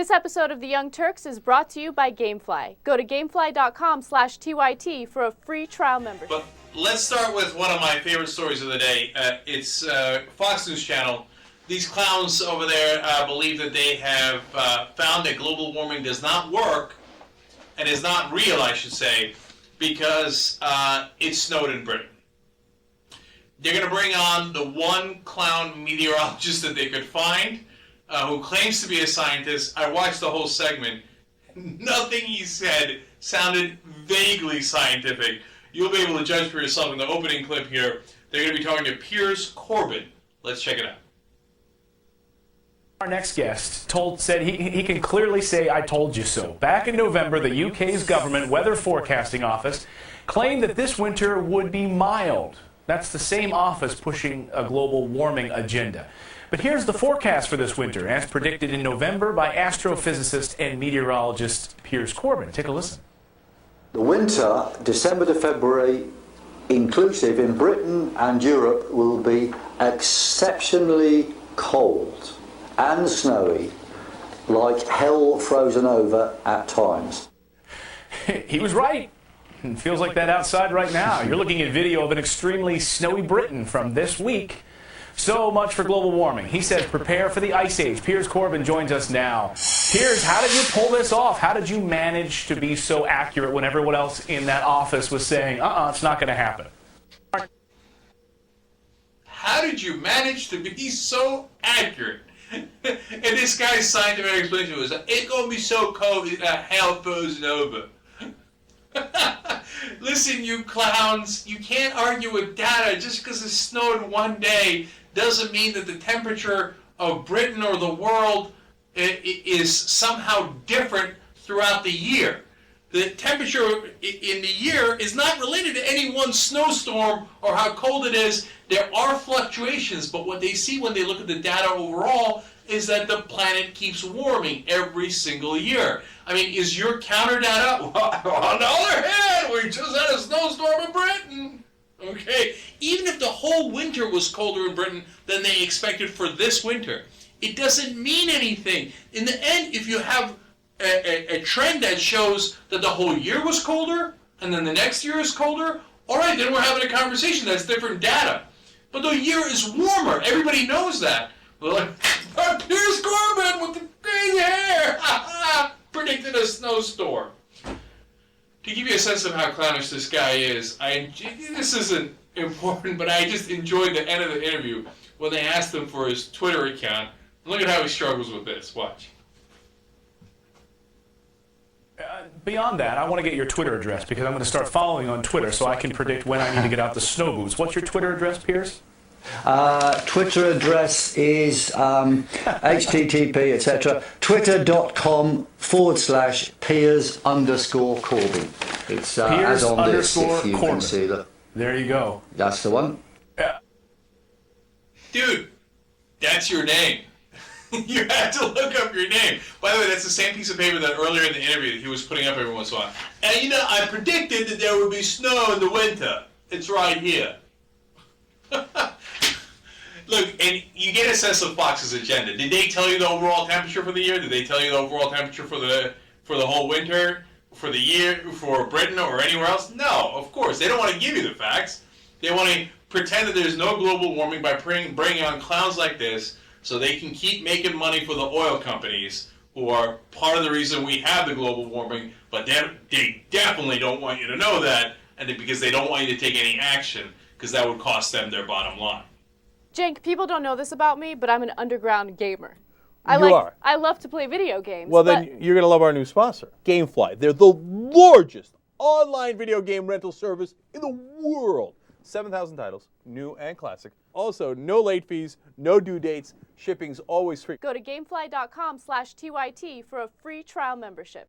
This episode of The Young Turks is brought to you by Gamefly. Go to gamefly.com/TYT for a free trial membership. But let's start with one of my favorite stories of the day. It's Fox News Channel. These clowns over there believe that they have found that global warming does not work, and is not real, I should say, because it snowed in Britain. They're going to bring on the one clown meteorologist that they could find, who claims to be a scientist. I watched the whole segment. Nothing he said sounded vaguely scientific. You'll be able to judge for yourself in the opening clip here. They're going to be talking to Piers Corbyn. Let's check it out. Our next guest said he can clearly say, "I told you so." Back in November, the UK's government weather forecasting office claimed that this winter would be mild. That's the same office pushing a global warming agenda. But here's the forecast for this winter, as predicted in November by astrophysicist and meteorologist Piers Corbyn. Take a listen. The winter, December to February, inclusive in Britain and Europe, will be exceptionally cold and snowy, like hell frozen over at times. He was right. It feels like that outside right now. You're looking at video of an extremely snowy Britain from this week. So much for global warming. He says prepare for the ice age. Piers Corbyn joins us now. Piers, how did you pull this off? How did you manage to be so accurate when everyone else in that office was saying, it's not going to happen? How did you manage to be so accurate? And this guy's scientific explanation was, it's going to be so cold, it's hell frozen over. Listen, you clowns, you can't argue with data. Just because it snowed one day doesn't mean that the temperature of Britain or the world is somehow different throughout the year. The temperature in the year is not related to any one snowstorm or how cold it is. There are fluctuations, but what they see when they look at the data overall is that the planet keeps warming every single year. I mean, is your counter data, on the other hand, we just had a snowstorm in Britain. Okay, even if the whole winter was colder in Britain than they expected for this winter, it doesn't mean anything. In the end, if you have a trend that shows that the whole year was colder, and then the next year is colder, all right, then we're having a conversation. That's different data. But the year is warmer. Everybody knows that. We're like, Piers Corbyn with the crazy hair predicted a snowstorm. To give you a sense of how clownish this guy is, this isn't important, but I just enjoyed the end of the interview when they asked him for his Twitter account. Look at how he struggles with this. Watch. Beyond that, I want to get your Twitter address because I'm going to start following on Twitter so I can predict when I need to get out the snow boots. What's your Twitter address, Piers? Twitter address is http, etc. twitter.com/Piers_Corbyn. It's as on this, if you can see that. There you go. That's the one. Dude, that's your name. You had to look up your name. By the way, that's the same piece of paper that earlier in the interview that he was putting up every once in a while. And I predicted that there would be snow in the winter. It's right here. Look, and you get a sense of Fox's agenda. Did they tell you the overall temperature for the year? Did they tell you the overall temperature for the whole winter, for the year, for Britain or anywhere else? No, of course. They don't want to give you the facts. They want to pretend that there's no global warming by bringing on clowns like this so they can keep making money for the oil companies who are part of the reason we have the global warming, but they definitely don't want you to know that, and because they don't want you to take any action because that would cost them their bottom line. Cenk, people don't know this about me, but I'm an underground gamer. I love to play video games. Well, then you're going to love our new sponsor, Gamefly. They're the largest online video game rental service in the world. 7,000 titles, new and classic. Also, no late fees, no due dates. Shipping's always free. Go to gamefly.com/TYT for a free trial membership.